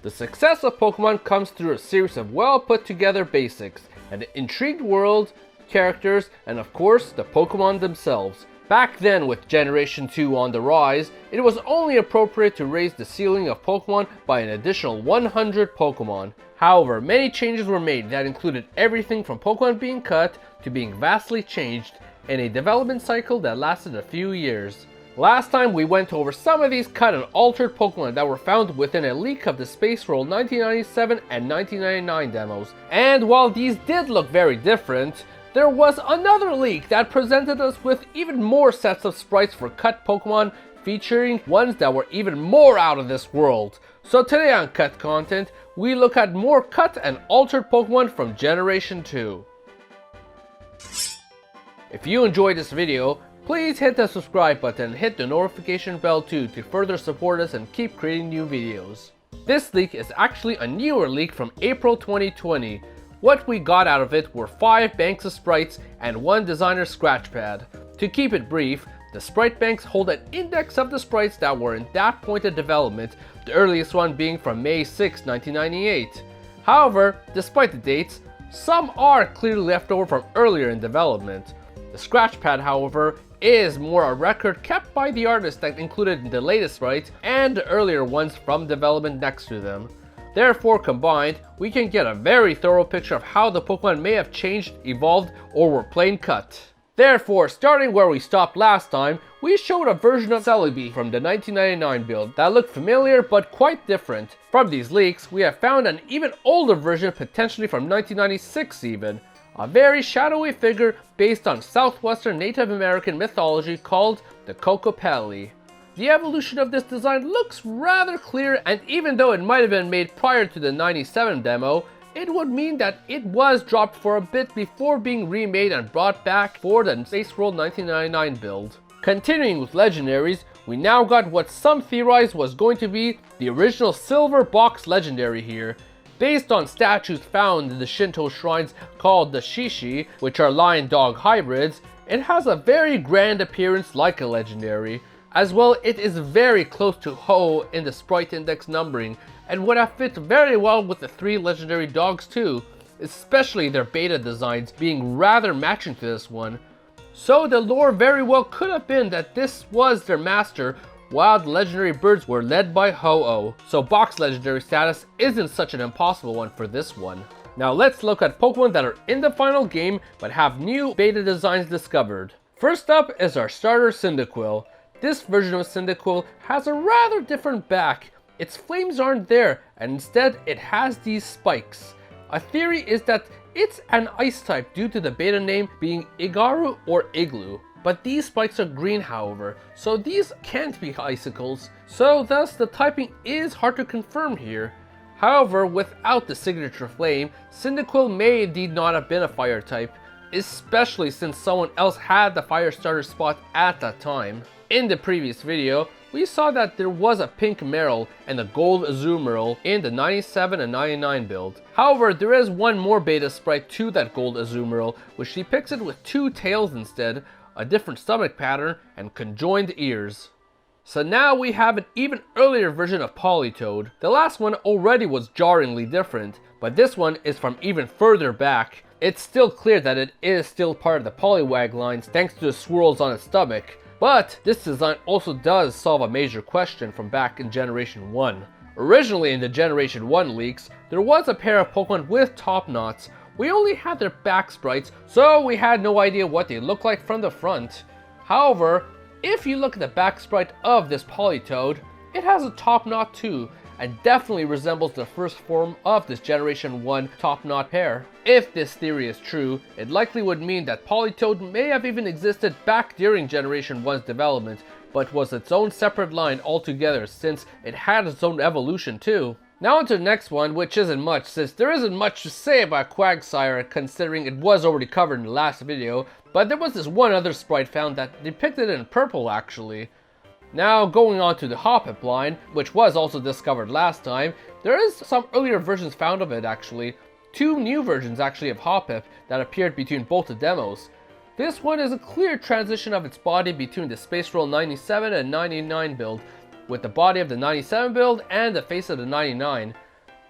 The success of Pokemon comes through a series of well put together basics, an intrigued world, characters, and of course the Pokemon themselves. Back then, with Generation 2 on the rise, it was only appropriate to raise the ceiling of Pokemon by an additional 100 Pokemon. However, many changes were made that included everything from Pokemon being cut to being vastly changed in a development cycle that lasted a few years. Last time we went over some of these cut and altered Pokemon that were found within a leak of the Space Roll 1997 and 1999 demos. And while these did look very different, there was another leak that presented us with even more sets of sprites for cut Pokemon, featuring ones that were even more out of this world. So today on Cut Content, we look at more cut and altered Pokemon from Generation 2. If you enjoyed this video, please hit the subscribe button and hit the notification bell too to further support us and keep creating new videos. This leak is actually a newer leak from April 2020. What we got out of it were 5 banks of sprites and 1 designer scratch pad. To keep it brief, the sprite banks hold an index of the sprites that were in that point of development, the earliest one being from May 6, 1998. However, despite the dates, some are clearly left over from earlier in development. The scratch pad, however, is more a record kept by the artist that included the latest sprites and the earlier ones from development next to them. Therefore, combined, we can get a very thorough picture of how the Pokemon may have changed, evolved, or were plain cut. Therefore, starting where we stopped last time, we showed a version of Raciebeep from the 1999 build that looked familiar but quite different. From these leaks, we have found an even older version, potentially from 1996 even. A very shadowy figure based on southwestern Native American mythology called the Kokopelli. The evolution of this design looks rather clear, and even though it might have been made prior to the 97 demo, it would mean that it was dropped for a bit before being remade and brought back for the Space World 1999 build. Continuing with legendaries, we now got what some theorized was going to be the original silver box legendary here. Based on statues found in the Shinto shrines called the Shishi, which are lion-dog hybrids, it has a very grand appearance like a legendary. As well, it is very close to Ho in the sprite index numbering, and would have fit very well with the 3 legendary dogs too, especially their beta designs being rather matching to this one. So the lore very well could have been that this was their master, while the legendary birds were led by Ho-Oh, so box legendary status isn't such an impossible one for this one. Now let's look at Pokemon that are in the final game but have new beta designs discovered. First up is our starter Cyndaquil. This version of Cyndaquil has a rather different back. Its flames aren't there, and instead it has these spikes. A theory is that it's an ice type due to the beta name being Igaru or Igloo. But these spikes are green, however, so these can't be icicles, so thus the typing is hard to confirm here. However, without the signature flame, Cyndaquil may indeed not have been a fire type, especially since someone else had the fire starter spot at that time. In the previous video, we saw that there was a pink Meryl and a gold Azumarill in the 97 and 99 build. However, there is one more beta sprite to that gold Azumarill, which depicts it with 2 tails instead, a different stomach pattern, and conjoined ears. So now we have an even earlier version of Politoed. The last one already was jarringly different, but this one is from even further back. It's still clear that it is still part of the Poliwag lines thanks to the swirls on its stomach, but this design also does solve a major question from back in Generation 1. Originally in the Generation 1 leaks, there was a pair of Pokemon with top knots. We only had their back sprites, so we had no idea what they looked like from the front. However, if you look at the back sprite of this Politoed, it has a top knot too, and definitely resembles the first form of this Generation 1 top knot pair. If this theory is true, it likely would mean that Politoed may have even existed back during Generation 1's development, but was its own separate line altogether since it had its own evolution too. Now on to the next one, which isn't much, since there isn't much to say about Quagsire considering it was already covered in the last video, but there was this one other sprite found that depicted it in purple actually. Now going on to the Hoppip line, which was also discovered last time, there is some earlier versions found of it actually. 2 new versions actually of Hoppip that appeared between both the demos. This one is a clear transition of its body between the Space Roll 97 and 99 build, with the body of the 97 build and the face of the 99.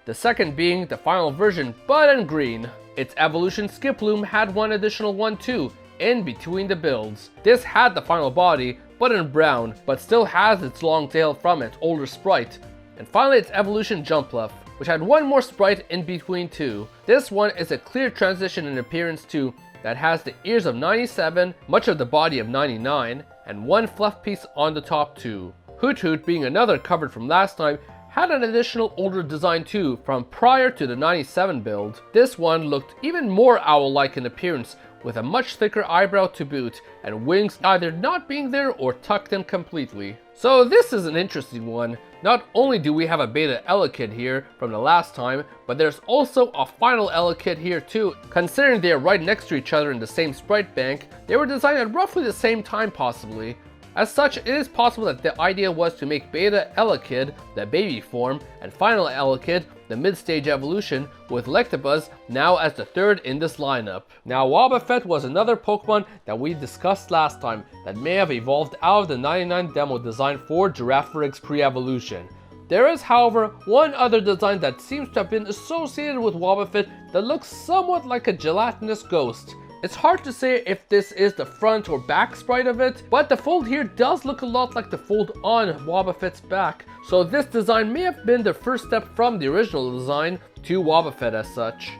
the second being the final version but in green. Its evolution Skiploom had one additional one too, in between the builds. This had the final body but in brown, but still has its long tail from its older sprite. And finally its evolution Jumpluff, which had one more sprite in between too. This one is a clear transition in appearance too, that has the ears of 97, much of the body of 99, and one fluff piece on the top too. Hoot Hoot, being another covered from last time, had an additional older design too from prior to the 97 build. This one looked even more owl-like in appearance, with a much thicker eyebrow to boot, and wings either not being there or tucked in completely. So this is an interesting one. Not only do we have a beta Elekid here from the last time, but there's also a final Elekid here too. Considering they are right next to each other in the same sprite bank, they were designed at roughly the same time possibly. As such, it is possible that the idea was to make Beta Elekid, the baby form, and Final Elekid, the mid-stage evolution, with Electabuzz now as the third in this lineup. Now Wobbuffet was another Pokemon that we discussed last time that may have evolved out of the 99 demo design for Girafarig pre-evolution. There is, however, one other design that seems to have been associated with Wobbuffet that looks somewhat like a gelatinous ghost. It's hard to say if this is the front or back sprite of it, but the fold here does look a lot like the fold on Wobbuffet's back, so this design may have been the first step from the original design to Wobbuffet as such.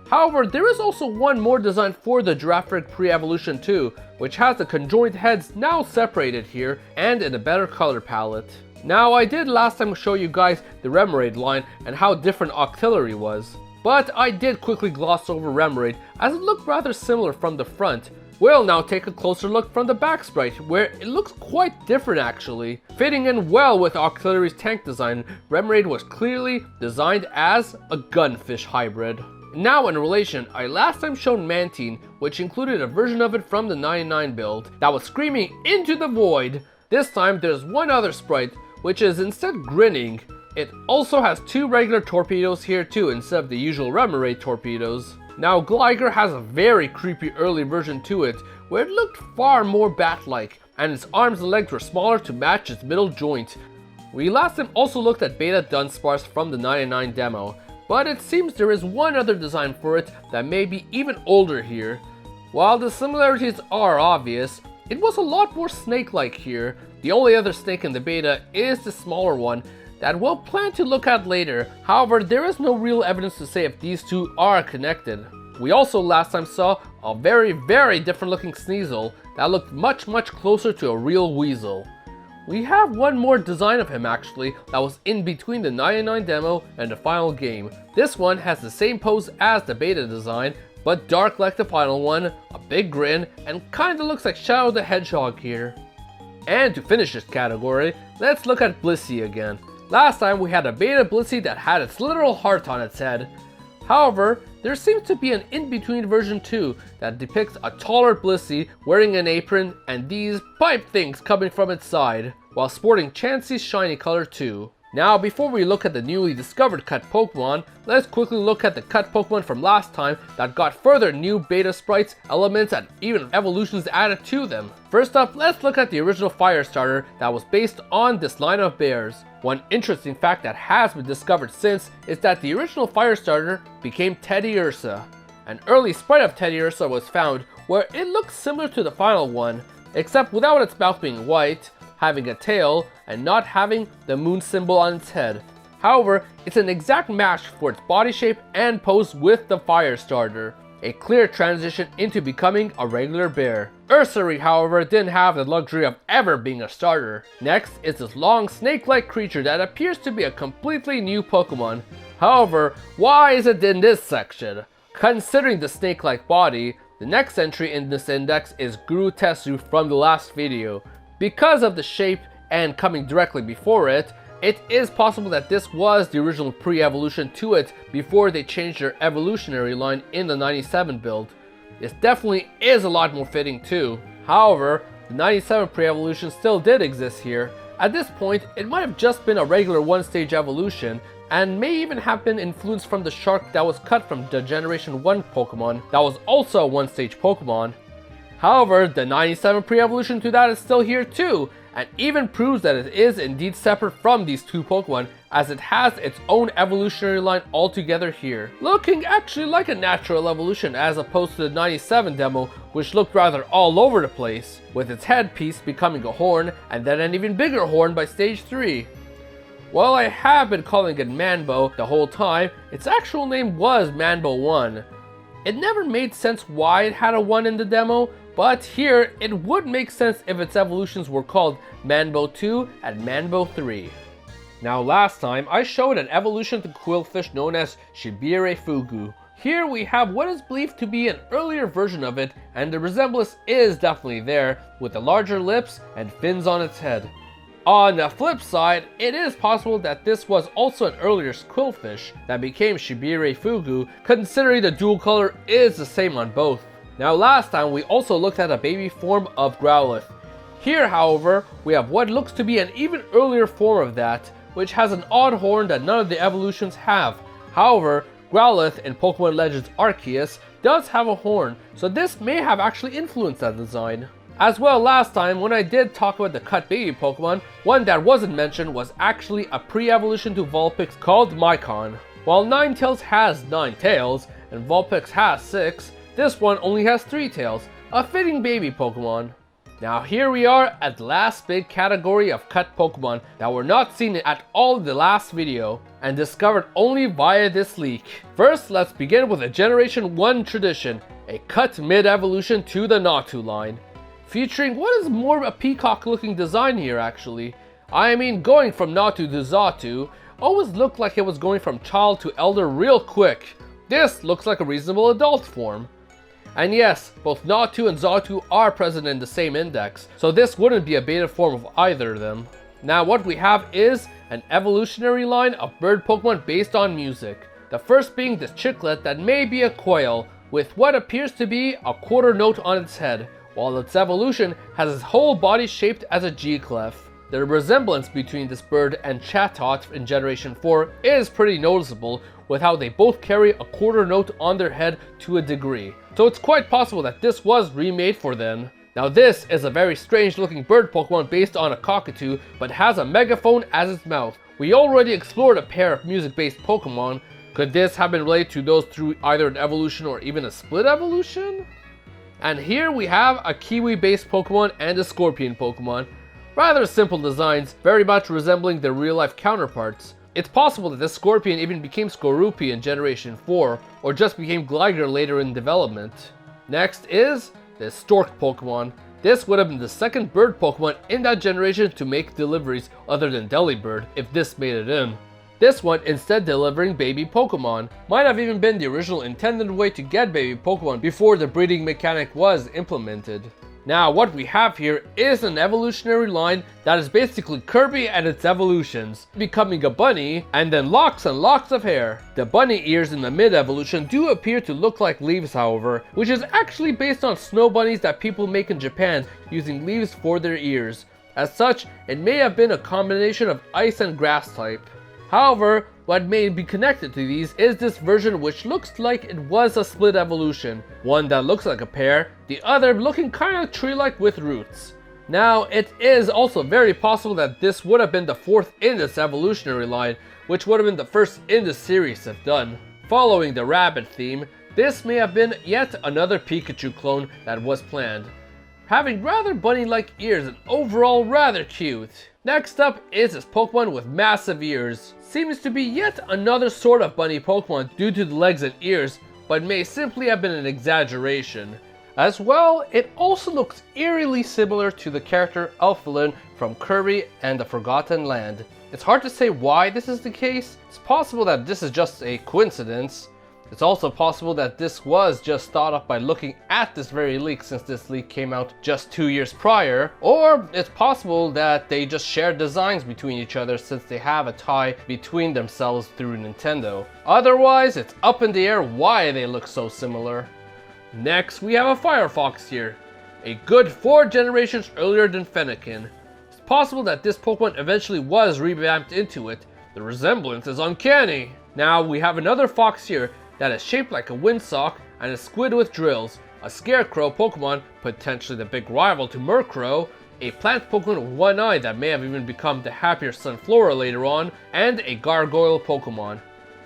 However, there is also one more design for the Girafarig pre-evolution too, which has the conjoined heads now separated here and in a better color palette. Now I did last time show you guys the Remoraid line and how different Octillery was. But I did quickly gloss over Remoraid as it looked rather similar from the front. We'll now take a closer look from the back sprite, where it looks quite different actually. Fitting in well with Octillery's tank design, Remoraid was clearly designed as a gunfish hybrid. Now in relation, I last time showed Mantine, which included a version of it from the 99 build that was screaming into the void. This time there's one other sprite, which is instead grinning. It also has two regular torpedoes here too, instead of the usual Remoraid torpedoes. Now Gligar has a very creepy early version to it, where it looked far more bat-like, and its arms and legs were smaller to match its middle joint. We last time also looked at Beta Dunsparce from the 99 demo, but it seems there is one other design for it that may be even older here. While the similarities are obvious, it was a lot more snake-like here. The only other snake in the beta is the smaller one, that we'll plan to look at later. However, there is no real evidence to say if these two are connected. We also last time saw a very different looking Sneasel that looked much closer to a real Weasel. We have one more design of him actually that was in between the 99 demo and the final game. This one has the same pose as the beta design, but dark like the final one, a big grin, and kinda looks like Shadow the Hedgehog here. And to finish this category, let's look at Blissey again. Last time we had a beta Blissey that had its literal heart on its head. However, there seems to be an in-between version too that depicts a taller Blissey wearing an apron and these pipe things coming from its side, while sporting Chansey's shiny color too. Now before we look at the newly discovered cut Pokemon, let's quickly look at the cut Pokemon from last time that got further new beta sprites, elements, and even evolutions added to them. First up, let's look at the original Fire Starter that was based on this line of bears. One interesting fact that has been discovered since is that the original Fire Starter became Teddiursa. An early sprite of Teddiursa was found where it looks similar to the final one, except without its mouth being white, having a tail, and not having the moon symbol on its head. However, it's an exact match for its body shape and pose with the Fire Starter. A clear transition into becoming a regular bear. Ursary, however, didn't have the luxury of ever being a starter. Next is this long snake-like creature that appears to be a completely new Pokemon. However, why is it in this section? Considering the snake-like body, the next entry in this index is Guru-Tesu from the last video. Because of the shape and coming directly before it, it is possible that this was the original pre-evolution to it before they changed their evolutionary line in the 97 build. This definitely is a lot more fitting too. However, the 97 pre-evolution still did exist here. At this point, it might have just been a regular one-stage evolution, and may even have been influenced from the shark that was cut from the Generation 1 Pokemon that was also a one-stage Pokemon. However, the 97 pre-evolution to that is still here too, and even proves that it is indeed separate from these two Pokemon, as it has its own evolutionary line altogether here, looking actually like a natural evolution as opposed to the 97 demo, which looked rather all over the place, with its headpiece becoming a horn and then an even bigger horn by stage 3. While I have been calling it Manbo the whole time, its actual name was Manbo 1. It never made sense why it had a 1 in the demo, but here it would make sense if its evolutions were called Manbo 2 and Manbo 3. Now last time I showed an evolution to quillfish known as Shibire Fugu. Here we have what is believed to be an earlier version of it, and the resemblance is definitely there, with the larger lips and fins on its head. On the flip side, it is possible that this was also an earlier quillfish that became Shibire Fugu, considering the dual color is the same on both. Now last time we also looked at a baby form of Growlithe. Here however, we have what looks to be an even earlier form of that, which has an odd horn that none of the evolutions have. However, Growlithe in Pokemon Legends Arceus does have a horn, so this may have actually influenced that design. As well, last time when I did talk about the cut baby Pokemon, one that wasn't mentioned was actually a pre-evolution to Vulpix called Mycon. While Ninetales has 9 tails and Vulpix has 6, this one only has 3 tails, a fitting baby Pokemon. Now here we are at the last big category of cut Pokemon that were not seen at all in the last video and discovered only via this leak. First, let's begin with a Generation 1 tradition, a cut mid-evolution to the Natu line, featuring what is more a peacock looking design here actually. I mean, going from Natu to Xatu always looked like it was going from child to elder real quick. This looks like a reasonable adult form. And yes, both Natu and Xatu are present in the same index, so this wouldn't be a beta form of either of them. Now what we have is an evolutionary line of bird Pokemon based on music. The first being this Chiclet that may be a quail, with what appears to be a quarter note on its head, while its evolution has its whole body shaped as a G-clef. The resemblance between this bird and Chatot in Generation 4 is pretty noticeable, with how they both carry a quarter note on their head to a degree. So it's quite possible that this was remade for then. Now this is a very strange looking bird Pokemon based on a cockatoo, but has a megaphone as its mouth. We already explored a pair of music based Pokemon. Could this have been related to those through either an evolution or even a split evolution? And here we have a Kiwi based Pokemon and a Scorpion Pokemon. Rather simple designs, very much resembling their real life counterparts. It's possible that this Scorpion even became Skorupi in Generation 4, or just became Gligar later in development. Next is the Stork Pokemon. This would have been the second bird Pokemon in that generation to make deliveries other than Delibird, if this made it in. This one instead delivering baby Pokemon. Might have even been the original intended way to get baby Pokemon before the breeding mechanic was implemented. Now what we have here is an evolutionary line that is basically Kirby and its evolutions, becoming a bunny and then locks and locks of hair. The bunny ears in the mid-evolution do appear to look like leaves however, which is actually based on snow bunnies that people make in Japan using leaves for their ears. As such, it may have been a combination of ice and grass type. However, what may be connected to these is this version which looks like it was a split evolution. One that looks like a pear, the other looking kind of tree-like with roots. Now, it is also very possible that this would have been the fourth in this evolutionary line, which would have been the first in the series if done. Following the rabbit theme, this may have been yet another Pikachu clone that was planned, having rather bunny-like ears and overall rather cute. Next up is this Pokemon with massive ears. Seems to be yet another sort of bunny Pokemon due to the legs and ears, but may simply have been an exaggeration. As well, it also looks eerily similar to the character Elfilin from Kirby and the Forgotten Land. It's hard to say why this is the case. It's possible that this is just a coincidence. It's also possible that this was just thought up by looking at this very leak, since this leak came out just 2 years prior, or it's possible that they just shared designs between each other since they have a tie between themselves through Nintendo. Otherwise, it's up in the air why they look so similar. Next, we have a Firefox here, a good 4 generations earlier than Fennekin. It's possible that this Pokemon eventually was revamped into it. The resemblance is uncanny. Now we have another fox here that is shaped like a windsock and a squid with drills, a scarecrow Pokemon, potentially the big rival to Murkrow, a plant Pokemon with one eye that may have even become the happier Sunflora later on, and a Gargoyle Pokemon.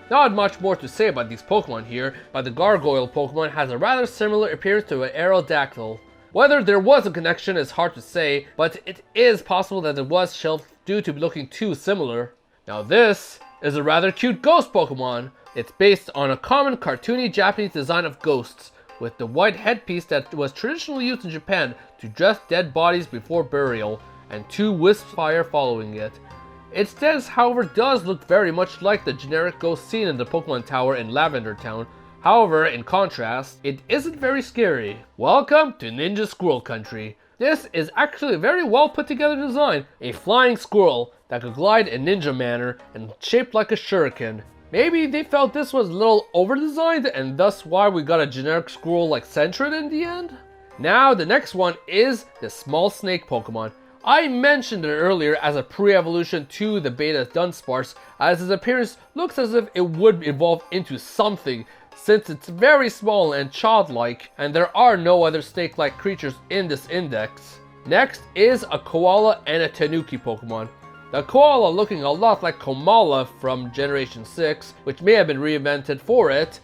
Not much more to say about these Pokemon here, but the Gargoyle Pokemon has a rather similar appearance to an Aerodactyl. Whether there was a connection is hard to say, but it is possible that it was shelved due to looking too similar. Now this is a rather cute ghost Pokemon. It's based on a common cartoony Japanese design of ghosts, with the white headpiece that was traditionally used in Japan to dress dead bodies before burial, and 2 wisps of fire following it. Its stance, however, does look very much like the generic ghost seen in the Pokemon Tower in Lavender Town. However, in contrast, it isn't very scary. Welcome to Ninja Squirrel Country. This is actually a very well put together design, a flying squirrel that could glide in ninja manner and shaped like a shuriken. Maybe they felt this was a little over-designed and thus why we got a generic squirrel like Sentret in the end? Now the next one is the small snake Pokemon. I mentioned it earlier as a pre-evolution to the beta Dunsparce, as his appearance looks as if it would evolve into something, since it's very small and childlike and there are no other snake-like creatures in this index. Next is a koala and a tanuki Pokemon. The koala looking a lot like Komala from Generation 6, which may have been reinvented for it.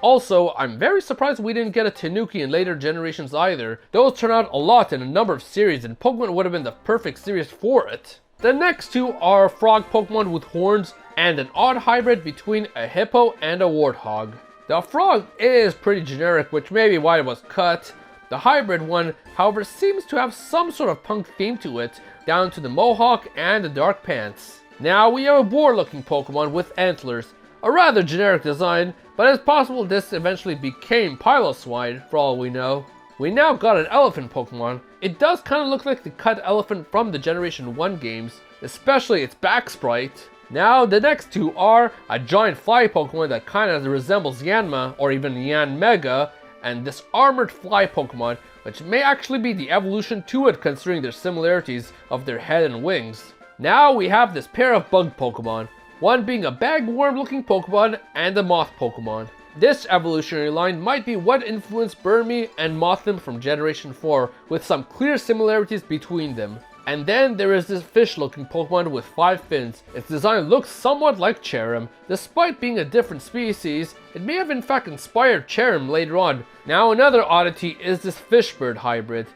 Also, I'm very surprised we didn't get a tanuki in later generations either. Those turn out a lot in a number of series and Pokemon would have been the perfect series for it. The next 2 are frog Pokemon with horns and an odd hybrid between a hippo and a warthog. The frog is pretty generic, which may be why it was cut. The hybrid one, however, seems to have some sort of punk theme to it, down to the mohawk and the dark pants. Now we have a boar looking Pokemon with antlers, a rather generic design, but it's possible this eventually became Piloswine for all we know. We now got an elephant Pokemon. It does kind of look like the cut elephant from the Generation 1 games, especially its back sprite. Now the next 2 are a giant fly Pokemon that kind of resembles Yanma or even Yanmega, and this armored fly Pokemon, which may actually be the evolution to it considering their similarities of their head and wings. Now we have this pair of bug Pokemon, one being a bagworm looking Pokemon and a moth Pokemon. This evolutionary line might be what influenced Burmy and Mothim from Generation 4, with some clear similarities between them. And then there is this fish looking Pokemon with 5 fins. Its design looks somewhat like Cherrim. Despite being a different species, it may have in fact inspired Cherrim later on. Now another oddity is this fish-bird hybrid.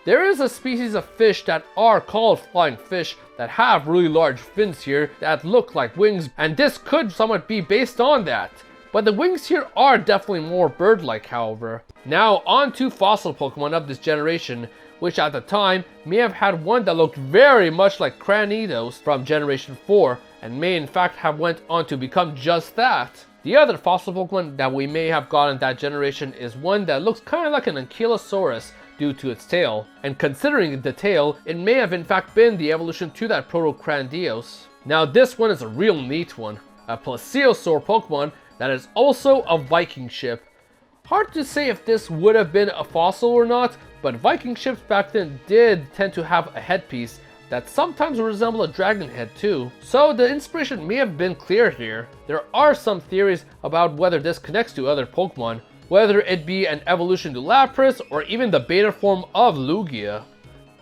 There is a species of fish that are called flying fish that have really large fins here that look like wings, and this could somewhat be based on that. But the wings here are definitely more bird-like, however. Now on to fossil Pokemon of this generation, which at the time may have had one that looked very much like Cranidos from Generation 4, and may in fact have went on to become just that. The other fossil Pokemon that we may have gotten that generation is one that looks kind of like an Ankylosaurus due to its tail, and considering the tail, it may have in fact been the evolution to that Proto-Crandios. Now this one is a real neat one, a Plesiosaur Pokemon that is also a Viking ship. Hard to say if this would have been a fossil or not, but Viking ships back then did tend to have a headpiece that sometimes resemble a dragon head too. So the inspiration may have been clear here. There are some theories about whether this connects to other Pokemon, whether it be an evolution to Lapras or even the beta form of Lugia.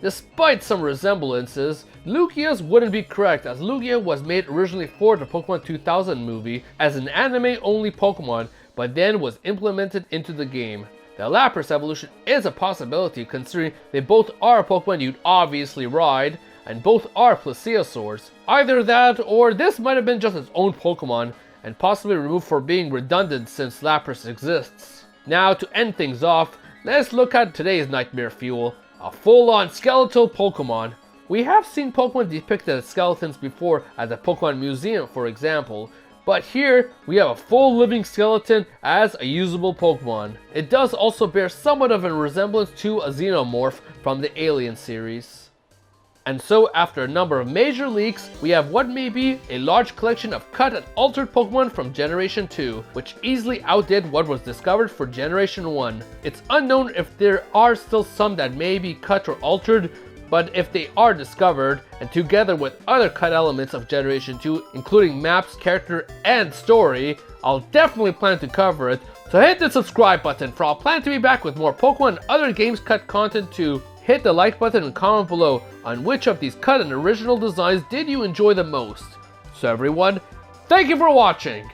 Despite some resemblances, Lugia's wouldn't be correct, as Lugia was made originally for the Pokemon 2000 movie as an anime-only Pokemon, but then was implemented into the game. The Lapras evolution is a possibility considering they both are Pokemon you'd obviously ride, and both are Plesiosaurs. Either that, or this might have been just its own Pokemon, and possibly removed for being redundant since Lapras exists. Now to end things off, let's look at today's Nightmare Fuel, a full-on skeletal Pokemon. We have seen Pokemon depicted as skeletons before at the Pokemon Museum, for example, but here we have a full living skeleton as a usable Pokemon. It does also bear somewhat of a resemblance to a Xenomorph from the Alien series. And so after a number of major leaks, we have what may be a large collection of cut and altered Pokemon from Generation 2, which easily outdid what was discovered for Generation 1. It's unknown if there are still some that may be cut or altered, but if they are discovered, and together with other cut elements of Generation 2, including maps, character, and story, I'll definitely plan to cover it, so hit the subscribe button for I'll plan to be back with more Pokemon and other games cut content too. Hit the like button and comment below on which of these cut and original designs did you enjoy the most. So everyone, thank you for watching!